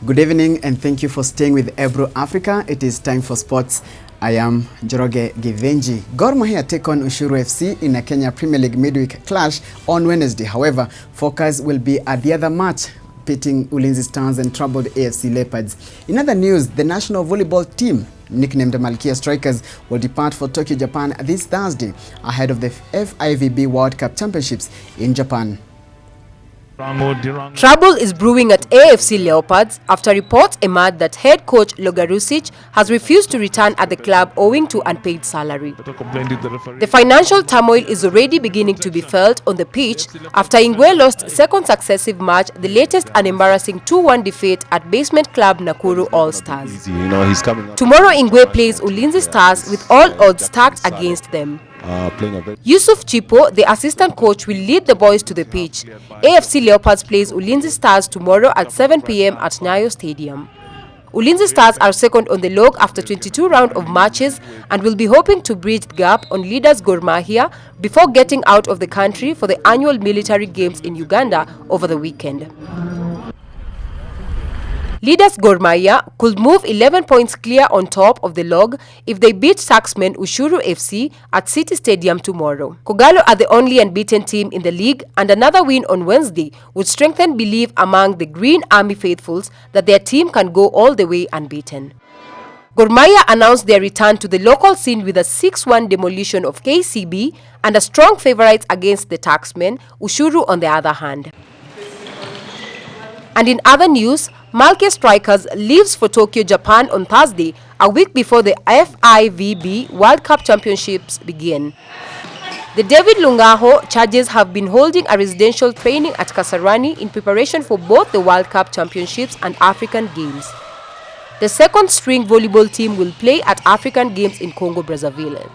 Good evening and thank you for staying with Ebro Africa. It is time for sports. I am Njoroge Givenji. Gor Mahia take on Ushuru FC in a Kenya Premier League midweek clash on Wednesday. However, focus will be at the other match, pitting Ulinzi Stars and troubled AFC Leopards. In other news, the national volleyball team, nicknamed the Malkia Strikers, will depart for Tokyo, Japan this Thursday ahead of the FIVB World Cup Championships in Japan. Trouble is brewing at AFC Leopards after reports emerged that head coach Logarusic has refused to return at the club owing to unpaid salary. The financial turmoil is already beginning to be felt on the pitch after Ingwe lost second successive match, the latest an embarrassing 2-1 defeat at basement club Nakuru All Stars. Tomorrow Ingwe plays Ulinzi Stars with all odds stacked against them. Yusuf Chipo, the assistant coach, will lead the boys to the pitch. AFC Leopards plays Ulinzi Stars tomorrow at 7 p.m. at Nyayo Stadium. Ulinzi Stars are second on the log after 22 rounds of matches and will be hoping to bridge the gap on leaders Gor Mahia before getting out of the country for the annual military games in Uganda over the weekend. Leaders Gor Mahia could move 11 points clear on top of the log if they beat taxmen Ushuru FC at City Stadium tomorrow. Kogalo are the only unbeaten team in the league, and another win on Wednesday would strengthen belief among the Green Army faithfuls that their team can go all the way unbeaten. Gor Mahia announced their return to the local scene with a 6-1 demolition of KCB and a strong favourites against the taxmen, Ushuru on the other hand. And in other news, Malkia Strikers leaves for Tokyo, Japan on Thursday, a week before the FIVB World Cup Championships begin. The David Lungaho charges have been holding a residential training at Kasarani in preparation for both the World Cup Championships and African Games. The second-string volleyball team will play at African Games in Congo-Brazzaville.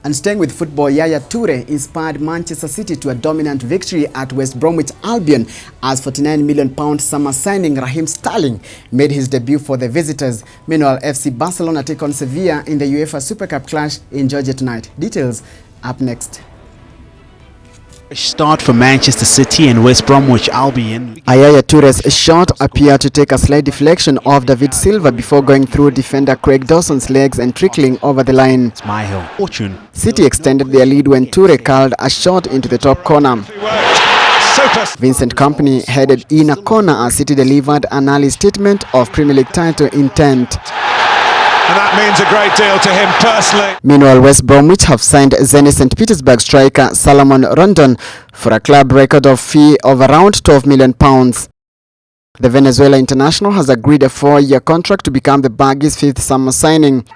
And staying with football, Yaya Toure inspired Manchester City to a dominant victory at West Bromwich Albion as £49 million summer signing Raheem Sterling made his debut for the visitors. Meanwhile, FC Barcelona take on Sevilla in the UEFA Super Cup clash in Georgia tonight. Details up next. Start for Manchester City and West Bromwich Albion. Yaya Toure's shot appeared to take a slight deflection off David Silva before going through defender Craig Dawson's legs and trickling over the line. Fortune. City extended their lead when Toure curled a shot into the top corner. Vincent Kompany headed in a corner as City delivered an early statement of Premier League title intent. And that means a great deal to him personally. Meanwhile, West Bromwich have signed Zenit St. Petersburg striker Salomon Rondon for a club record of fee of around £12 million. The Venezuela international has agreed a 4-year contract to become the Baggies' 5th summer signing.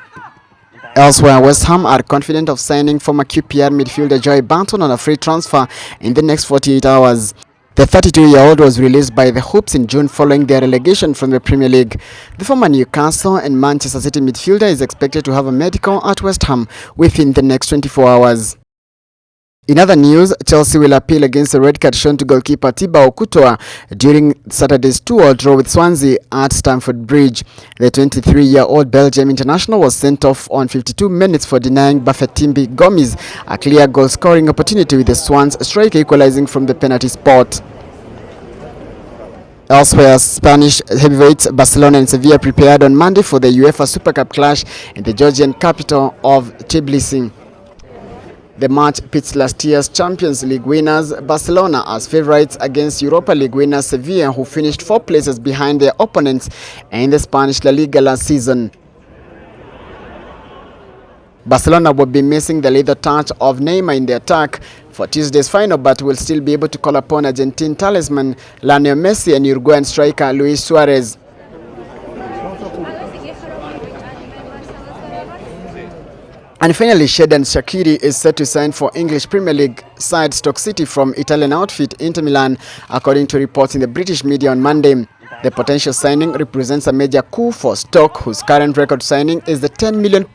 Elsewhere, West Ham are confident of signing former QPR midfielder Joey Barton on a free transfer in the next 48 hours. The 32-year-old was released by the Hoops in June following their relegation from the Premier League. The former Newcastle and Manchester City midfielder is expected to have a medical at West Ham within the next 24 hours. In other news, Chelsea will appeal against the red card shown to goalkeeper Thibaut Courtois during Saturday's 2-2 draw with Swansea at Stamford Bridge. The 23-year-old Belgium international was sent off on 52 minutes for denying Bafetimbi Gomis a clear goal-scoring opportunity, with the Swans striker equalizing from the penalty spot. Elsewhere, Spanish heavyweights Barcelona and Sevilla prepared on Monday for the UEFA Super Cup clash in the Georgian capital of Tbilisi. The match pits last year's Champions League winners Barcelona as favourites against Europa League winners Sevilla, who finished 4 places behind their opponents in the Spanish La Liga last season. Barcelona will be missing the lethal touch of Neymar in the attack for Tuesday's final, but will still be able to call upon Argentine talisman Lionel Messi and Uruguayan striker Luis Suarez. And finally, Xherdan Shaqiri is set to sign for English Premier League side Stoke City from Italian outfit Inter Milan, according to reports in the British media on Monday. The potential signing represents a major coup for Stoke, whose current record signing is the £10 million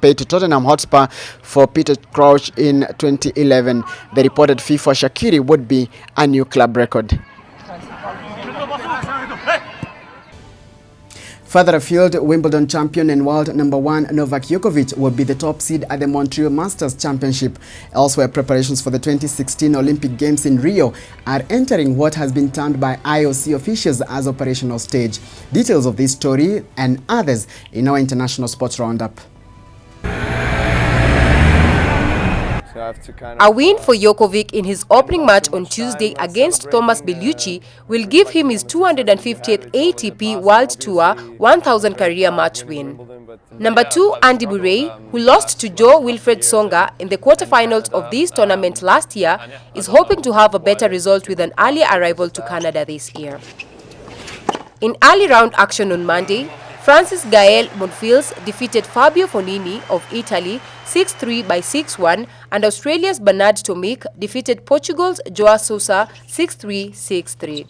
paid to Tottenham Hotspur for Peter Crouch in 2011. The reported fee for Shaqiri would be a new club record. Further afield, Wimbledon champion and world #1 Novak Djokovic will be the top seed at the Montreal Masters Championship. Elsewhere, preparations for the 2016 Olympic Games in Rio are entering what has been termed by IOC officials as operational stage. Details of this story and others in our international sports roundup. A win for Djokovic in his opening match on Tuesday against Thomas Bellucci will give him his 250th ATP World Tour 1000 career match win. Number 2, Andy Murray, who lost to Jo-Wilfried Tsonga in the quarterfinals of this tournament last year, is hoping to have a better result with an earlier arrival to Canada this year. In early round action on Monday, Francis Gael Monfils defeated Fabio Fognini of Italy 6-3 by 6-1, and Australia's Bernard Tomic defeated Portugal's Joao Sousa 6-3, 6-3.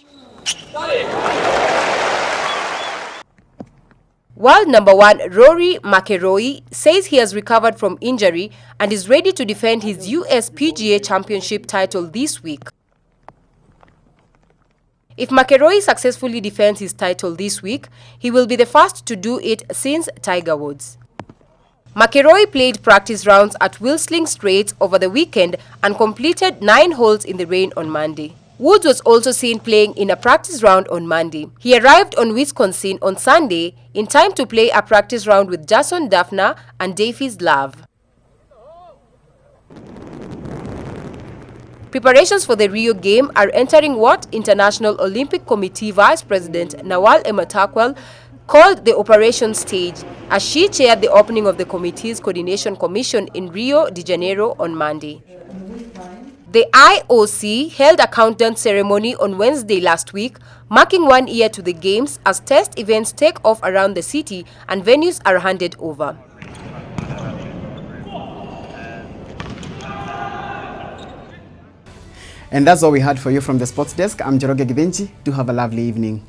World #1 Rory McIlroy says he has recovered from injury and is ready to defend his US PGA Championship title this week. If McIlroy successfully defends his title this week, he will be the first to do it since Tiger Woods. McIlroy played practice rounds at Whistling Straits over the weekend and completed 9 holes in the rain on Monday. Woods was also seen playing in a practice round on Monday. He arrived on Wisconsin on Sunday in time to play a practice round with Jason Dufner and Davis Love. Preparations for the Rio game are entering what International Olympic Committee Vice President Nawal Ematakwal called the operation stage, as she chaired the opening of the committee's coordination commission in Rio de Janeiro on Monday. The IOC held a countdown ceremony on Wednesday last week, marking 1 year to the games as test events take off around the city and venues are handed over. And that's all we had for you from the sports desk. I'm Njoroge Givenji. Do have a lovely evening.